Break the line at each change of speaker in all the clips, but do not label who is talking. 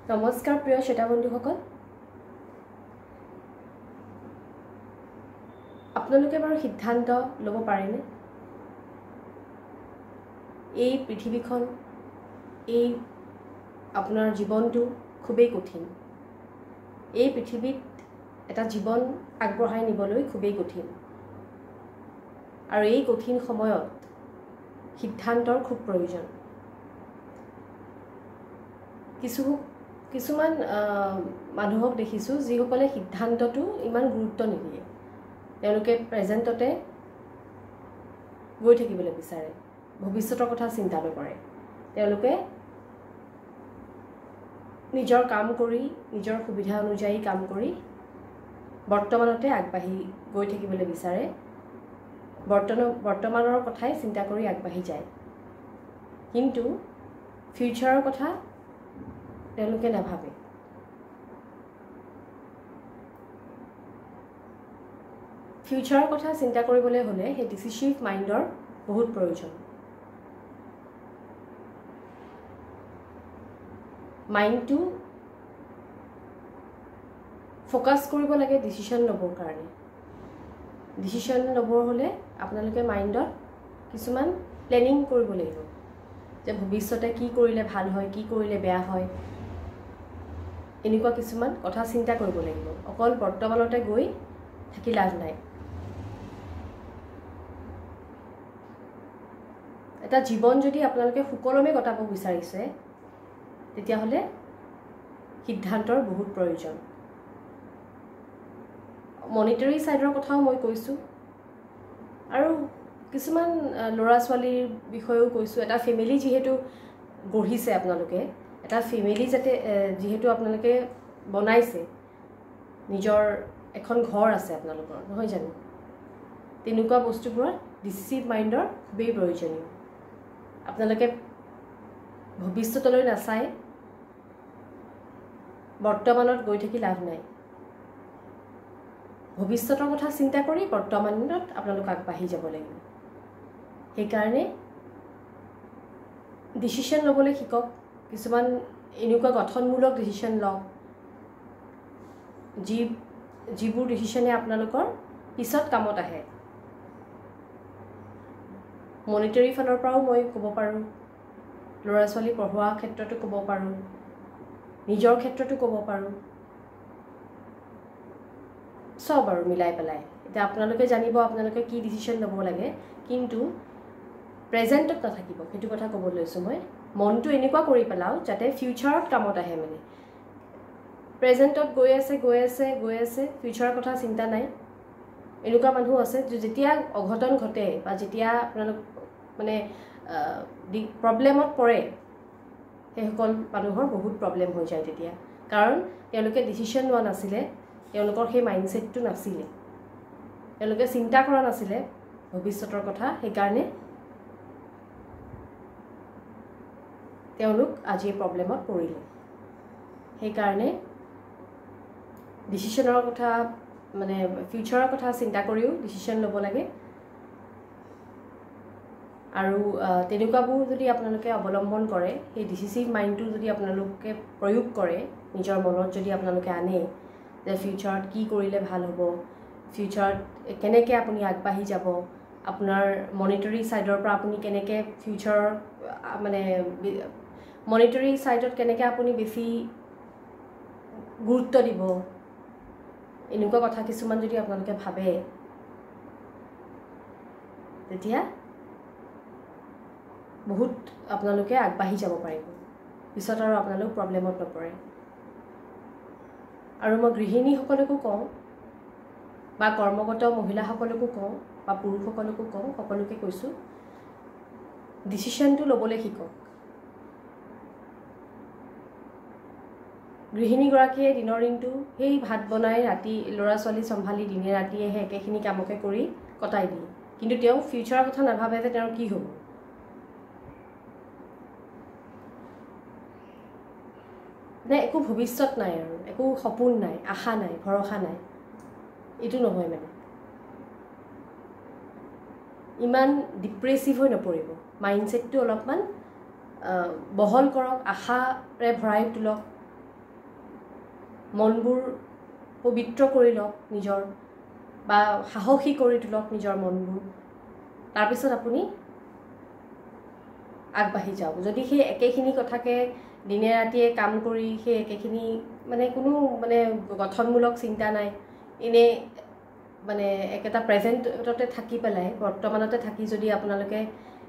নমস্কাৰ প্ৰিয় শ্ৰোতা বন্ধুসকল আপোনালোকে বাৰু সিদ্ধান্ত ল'ব পাৰেনে এই পৃথিৱীখন এই আপোনাৰ জীৱনটো খুবেই কঠিন এই পৃথিৱীত এটা জীৱন আগবঢ়াই নিবলৈ খুবেই কঠিন আৰু এই কঠিন সময়ত সিদ্ধান্তৰ খুব প্ৰয়োজন কিছুমান মানুহক দেখিছোঁ যিসকলে সিদ্ধান্তটো ইমান গুৰুত্ব নিদিয়ে তেওঁলোকে প্ৰেজেন্টতে গৈ থাকিবলৈ বিচাৰে ভৱিষ্যতৰ কথা চিন্তা নকৰে তেওঁলোকে নিজৰ কাম কৰি নিজৰ সুবিধা অনুযায়ী কাম কৰি বৰ্তমানতে আগবাঢ়ি গৈ থাকিবলৈ বিচাৰে বৰ্তমানৰ কথাই চিন্তা কৰি আগবাঢ়ি যায় কিন্তু ফিউচাৰৰ কথা তেওঁলোকে নাভাবে ফিউচাৰৰ কথা চিন্তা কৰিবলৈ হ'লে সেই ডিসিশিভ মাইণ্ডৰ বহুত প্ৰয়োজন মাইণ্ডটো ফোকাস কৰিব লাগে ডিসিশন ল'বৰ কাৰণে ডিসিশন ল'বৰ হ'লে আপোনালোকে মাইণ্ডত কিছুমান প্লেনিং কৰিব লাগিব যে ভৱিষ্যতে কি কৰিলে ভাল হয় কি কৰিলে বেয়া হয় এনেকুৱা কিছুমান কথা চিন্তা কৰিব লাগিব অকল বৰ্তমানতে গৈ থাকি লাভ নাই এটা জীৱন যদি আপোনালোকে সুকলমে কটাব বিচাৰিছে তেতিয়া হলে সিদ্ধান্তৰ বহুত প্ৰয়োজন মনিটাৰী সাইডৰ কথাও মই কৈছো আৰু কিছুমান লৰা ছোৱালীৰ বিষয়েও কৈছো এটা ফ্যামিলি যেহেতু গঢ়িছে আপোনালোকে এটা ফ্যামিলি যাতে যেহেতু আপোনালোকে বনাইছে নিজৰ এখন ঘৰ আছে আপোনালোকৰ নহয় জানো তেনেকুৱা বস্তুবোৰ ডিসিশিভ মাইণ্ডৰ খুবেই প্ৰয়োজনীয় আপোনালোকে ভৱিষ্যতলৈ নাচাই বৰ্তমানত গৈ থাকি লাভ নাই ভৱিষ্যতৰ কথা চিন্তা কৰি বৰ্তমানত আপোনালোক আগবাঢ়ি যাব লাগিব সেই কাৰণে ডিসিশন ল'বলৈ শিকক কিছুমান এনেকুৱা গঠনমূলক ডিসিশন লওক যিবোৰ ডিসিশনে আপোনালোকৰ পিছত কামত আহে মনিটাৰী ফালৰ পৰাও মই ক'ব পাৰোঁ ল'ৰা ছোৱালী পঢ়োৱা ক্ষেত্ৰতো ক'ব পাৰোঁ নিজৰ ক্ষেত্ৰতো ক'ব পাৰোঁ সব আৰু মিলাই পেলাই এটা আপোনালোকে জানিব আপোনালোকে কি ডিসিশন ল'ব লাগে কিন্তু প্ৰেজেন্টত নাথাকিব সেইটো কথা ক'ব লৈছো মই মনটো এনেকুৱা কৰি পেলাও যাতে ফিউচাৰত কামত আহে মানে প্ৰেজেন্টত গৈ আছে ফিউচাৰৰ কথা চিন্তা নাই এনেকুৱা মানুহ আছে যেতিয়া অঘটন ঘটে বা যেতিয়া আপোনালোক মানে প্ৰবলেমত পৰে সেইসকল মানুহৰ বহুত প্ৰবলেম হৈ যায় তেতিয়া কাৰণ তেওঁলোকে ডিসিশন লোৱা নাছিলে তেওঁলোকৰ সেই মাইন্ডসেটটো নাছিলে তেওঁলোকে চিন্তা কৰা নাছিলে ভৱিষ্যতৰ কথা সেই কাৰণে তেওঁলোক আজি প্ৰবলেমত পৰিলে সেই কাৰণে ডিসিশনৰ কথা মানে ফিউচাৰৰ কথা চিন্তা কৰিও ডিসিশন ল'ব লাগে আৰু তেনেকুৱাবোৰ যদি আপোনালোকে অৱলম্বন কৰে সেই ডিসিশিভ মাইণ্ডটো যদি আপোনালোকে প্ৰয়োগ কৰে নিজৰ মনত যদি আপোনালোকে আনে যে ফিউচাৰত কি কৰিলে ভাল হ'ব ফিউচাৰত কেনেকৈ আপুনি আগবাঢ়ি যাব আপোনাৰ মনিটাৰী সাইডৰ পৰা আপুনি কেনেকৈ ফিউচাৰৰ মানে মনিটাৰী সাইডত কেনেকৈ আপুনি বেছি গুৰুত্ব দিব এনেকুৱা কথা কিছুমান যদি আপোনালোকে ভাবে তেতিয়া বহুত আপোনালোকে আগবাঢ়ি যাব পাৰিব পিছত আৰু আপোনালোক প্ৰবলেমত নপৰে আৰু মই গৃহিণীসকলকো কওঁ বা কৰ্মগত মহিলাসকলকো কওঁ বা পুৰুষসকলকো কওঁ সকলোকে কৈছো ডিসিশনটো ল'বলৈ শিকক গৃহিণী গৰাকীয়ে দিনৰ দিনটো সেই ভাত বনাই ৰাতি ল'ৰা ছোৱালী সম্ভালি দিনে ৰাতিয়ে একেখিনি কামকে কৰি কটাই দিয়ে কিন্তু তেওঁ ফিউচাৰৰ কথা নাভাবে যে তেওঁৰ কি হ'ব নে একো ভৱিষ্যত নাই আৰু একো সপোন নাই আশা নাই ভৰসা নাই এটো নহয় মানে ইমান ডিপ্ৰেছিভ হৈ নপৰিব মাইন্ডসেটটো অলপমান বহল কৰক আশাৰে ভৰাই তুলক মনবোৰ পবিত্ৰ কৰি লওক নিজৰ বা সাহসী কৰি তোলক নিজৰ মনবোৰ তাৰপিছত আপুনি আগবাঢ়ি যাওক যদি সেই একেখিনি কথাকে দিনে ৰাতিয়ে কাম কৰি সেই একেখিনি মানে কোনো মানে গঠনমূলক চিন্তা নাই এনে মানে একেটা প্ৰেজেণ্টতে থাকি পেলাই বৰ্তমানতে থাকি যদি আপোনালোকে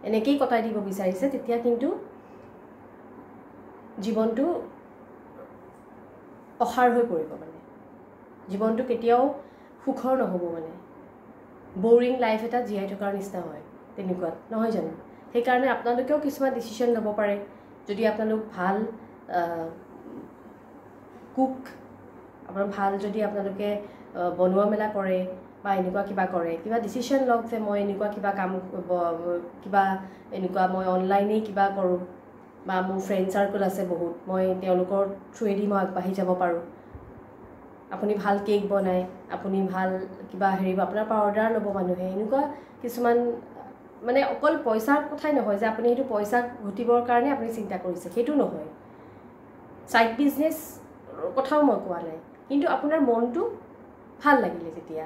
এনেকেই কটাই দিব বিচাৰিছে তেতিয়া কিন্তু জীৱনটো অসাৰ হৈ পৰিব মানে জীৱনটো কেতিয়াও সুখৰ নহ'ব মানে বৰিং লাইফ এটা জীয়াই থকাৰ নিচিনা হয় তেনেকুৱাত নহয় জানো সেইকাৰণে আপোনালোকেও কিছুমান ডিচিশ্যন ল'ব পাৰে যদি আপোনালোক ভাল কুক আপোনাৰ ভাল যদি আপোনালোকে বনোৱা মেলা কৰে বা এনেকুৱা কিবা কৰে কিবা ডিচিশ্যন লওক যে মই এনেকুৱা কিবা কাম কিবা এনেকুৱা মই অনলাইনেই কিবা কৰোঁ বা মোৰ ফ্ৰেণ্ড চাৰ্কল আছে বহুত মই তেওঁলোকৰ থ্ৰুৱেদি মই আগবাঢ়ি যাব পাৰোঁ আপুনি ভাল কেক বনায় আপুনি ভাল কিবা হেৰি আপোনাৰ পৰা অৰ্ডাৰ ল'ব মানুহে এনেকুৱা কিছুমান মানে অকল পইচাৰ কথাই নহয় যে আপুনি সেইটো পইচা ঘটিবৰ কাৰণে আপুনি চিন্তা কৰিছে সেইটো নহয় ছাইড বিজনেছ কথাও মই কোৱা নাই কিন্তু আপোনাৰ মনটো ভাল লাগিলে যেতিয়া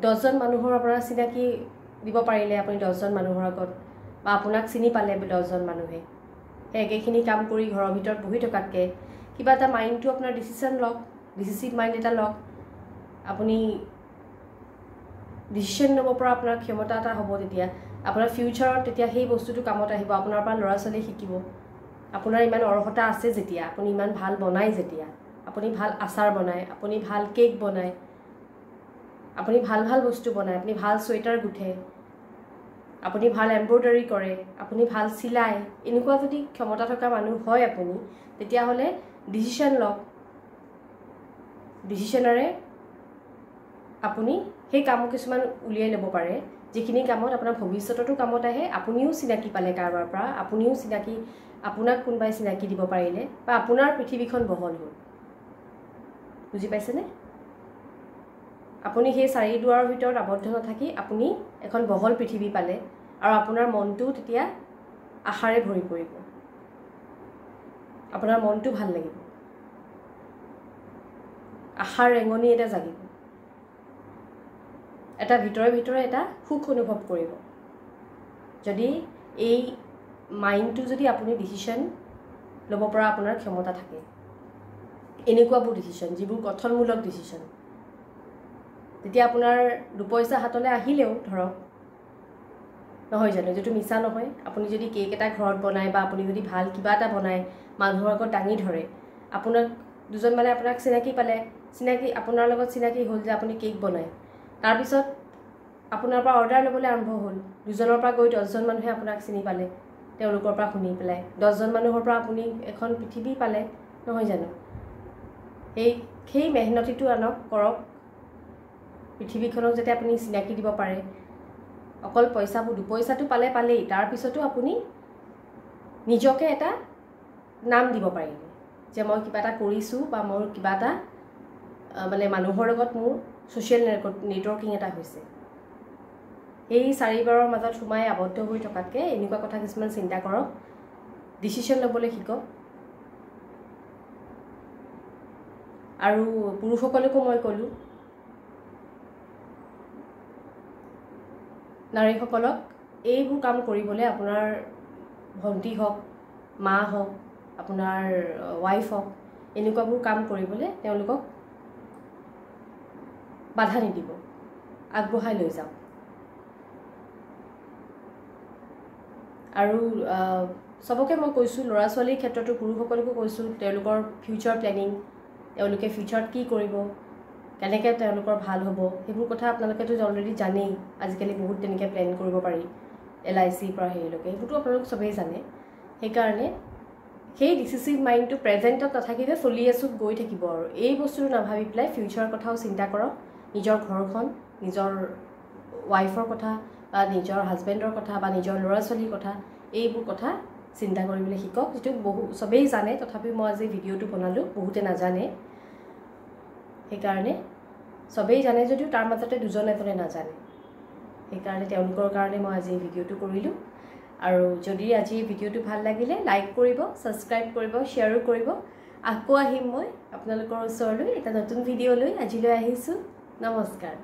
10জন মানুহৰ আপোনাৰ চিনাকি দিব পাৰিলে আপুনি 10জন মানুহৰ আগত বা আপোনাক চিনি পালে 10জন মানুহে সেই একেখিনি কাম কৰি ঘৰৰ ভিতৰত বহি থকাতকৈ কিবা এটা মাইণ্ডটো আপোনাৰ ডিচিশ্যন লওক ডিচিচিভ মাইণ্ড এটা লওক আপুনি ডিচিশ্যন ল'ব পৰা আপোনাৰ ক্ষমতা এটা হ'ব তেতিয়া আপোনাৰ ফিউচাৰত তেতিয়া সেই বস্তুটো কামত আহিব আপোনাৰ পৰা ল'ৰা ছোৱালীয়ে শিকিব আপোনাৰ ইমান অৰ্হতা আছে যেতিয়া আপুনি ইমান ভাল বনায় যেতিয়া আপুনি ভাল আচাৰ বনায় আপুনি ভাল কেক বনায় আপুনি ভাল ভাল বস্তু বনায় আপুনি ভাল চুৱেটাৰ গুঠে আপুনি ভাল এমব্ৰইডাৰী কৰে আপুনি ভাল চিলাই এনেকুৱা যদি ক্ষমতা থকা মানুহ হয় আপুনি তেতিয়াহ'লে ডিচিশ্যন লওক ডিচিশ্যনেৰে আপুনি সেই কাম কিছুমান উলিয়াই ল'ব পাৰে যিখিনি কামত আপোনাৰ ভৱিষ্যততো কামত আহে আপুনিও চিনাকি পালে কাৰোবাৰ পৰা আপুনিও চিনাকি আপোনাক কোনোবাই চিনাকি দিব পাৰিলে বা আপোনাৰ পৃথিৱীখন বহল হ'ল বুজি পাইছেনে আপুনি সেই চাৰি দুৱাৰৰ ভিতৰত আবদ্ধ নাথাকি আপুনি এখন বহল পৃথিৱী পালে আৰু আপোনাৰ মনটো তেতিয়া আশাৰে ভৰি পৰিব আপোনাৰ মনটো ভাল লাগিব আশাৰ ৰেঙনি এটা জাগিব এটা ভিতৰে এটা সুখ অনুভৱ কৰিব যদি এই মাইণ্ডটো যদি আপুনি ডিচিশ্যন ল'ব পৰা আপোনাৰ ক্ষমতা থাকে এনেকুৱাবোৰ ডিচিশ্যন যিবোৰ গঠনমূলক ডিচিশ্যন তেতিয়া আপোনাৰ দুপইচা হাতলৈ আহিলেও ধৰক নহয় জানো যিটো মিছা নহয় আপুনি যদি কেক এটা ঘৰত বনায় বা আপুনি যদি ভাল কিবা এটা বনায় মানুহৰ আগত দাঙি ধৰে আপোনাক দুজন মানে আপোনাক চিনাকি পালে চিনাকি আপোনাৰ লগত চিনাকি হ'ল যে আপুনি কেক বনায় তাৰপিছত আপোনাৰ পৰা অৰ্ডাৰ ল'বলৈ আৰম্ভ হ'ল দুজনৰ পৰা গৈ 10জন মানুহে আপোনাক চিনি পালে তেওঁলোকৰ পৰা শুনি পেলাই 10জন মানুহৰ পৰা আপুনি এখন পৃথিৱী পালে নহয় জানো সেই মেহনতিটো আনক কৰক পৃথিৱীখনক যাতে আপুনি চিনাকি দিব পাৰে অকল পইচাবোৰ দুপইচাটো পালেই তাৰপিছতো আপুনি নিজকে এটা নাম দিব পাৰিব যে মই কিবা এটা কৰিছোঁ বা মোৰ কিবা এটা মানে মানুহৰ লগত মোৰ ছ'চিয়েল নেটৱৰ্কিং এটা হৈছে এই চাৰিবাৰৰ মাজত সোমাই আবদ্ধ হৈ থকাতকৈ এনেকুৱা কথা কিছুমান চিন্তা কৰক ডিচিশ্যন ল'বলৈ শিকক আৰু পুৰুষসকলকো মই ক'লোঁ নাৰীসকলক এইবোৰ কাম কৰিবলৈ আপোনাৰ ভণ্টি হওক মা হওক আপোনাৰ ৱাইফ হওক এনেকুৱাবোৰ কাম কৰিবলৈ তেওঁলোকক বাধা নিদিব আগবঢ়াই লৈ যাওক আৰু সবকে মই কৈছোঁ ল'ৰা ছোৱালীৰ ক্ষেত্ৰতো পুৰুষসকলকো কৈছোঁ তেওঁলোকৰ ফিউচাৰ প্লেনিং তেওঁলোকে ফিউচাৰত কি কৰিব কেনেকৈ তেওঁলোকৰ ভাল হ'ব সেইবোৰ কথা আপোনালোকেতো অলৰেডি জানেই আজিকালি বহুত তেনেকৈ প্লেন কৰিব পাৰি LICৰ পৰা হেৰিলৈকে সেইবোৰতো আপোনালোক চবেই জানে সেইকাৰণে সেই ডিচিচিভ মাইণ্ডটো প্ৰেজেণ্টত নাথাকি যে চলি আছোঁ গৈ থাকিব আৰু এই বস্তুটো নাভাবি পেলাই ফিউচাৰৰ কথাও চিন্তা কৰক নিজৰ ঘৰখন নিজৰ ৱাইফৰ কথা বা নিজৰ হাজবেণ্ডৰ কথা বা নিজৰ ল'ৰা ছোৱালীৰ কথা এইবোৰ কথা চিন্তা কৰিবলৈ শিকক যিটো চবেই জানে তথাপিও মই আজি ভিডিঅ'টো বনালোঁ বহুতে নাজানে সেইকাৰণে চবেই জানে যদিও তাৰ মাজতে দুজন এজনে নাজানে সেইকাৰণে তেওঁলোকৰ কাৰণে মই আজি ভিডিঅ'টো কৰিলোঁ আৰু যদি আজি ভিডিঅ'টো ভাল লাগিলে লাইক কৰিব ছাবস্ক্ৰাইব কৰিব শ্বেয়াৰো কৰিব আকৌ আহিম মই আপোনালোকৰ ওচৰলৈ এটা নতুন ভিডিঅ' লৈ আজিলৈ আহিছোঁ নমস্কাৰ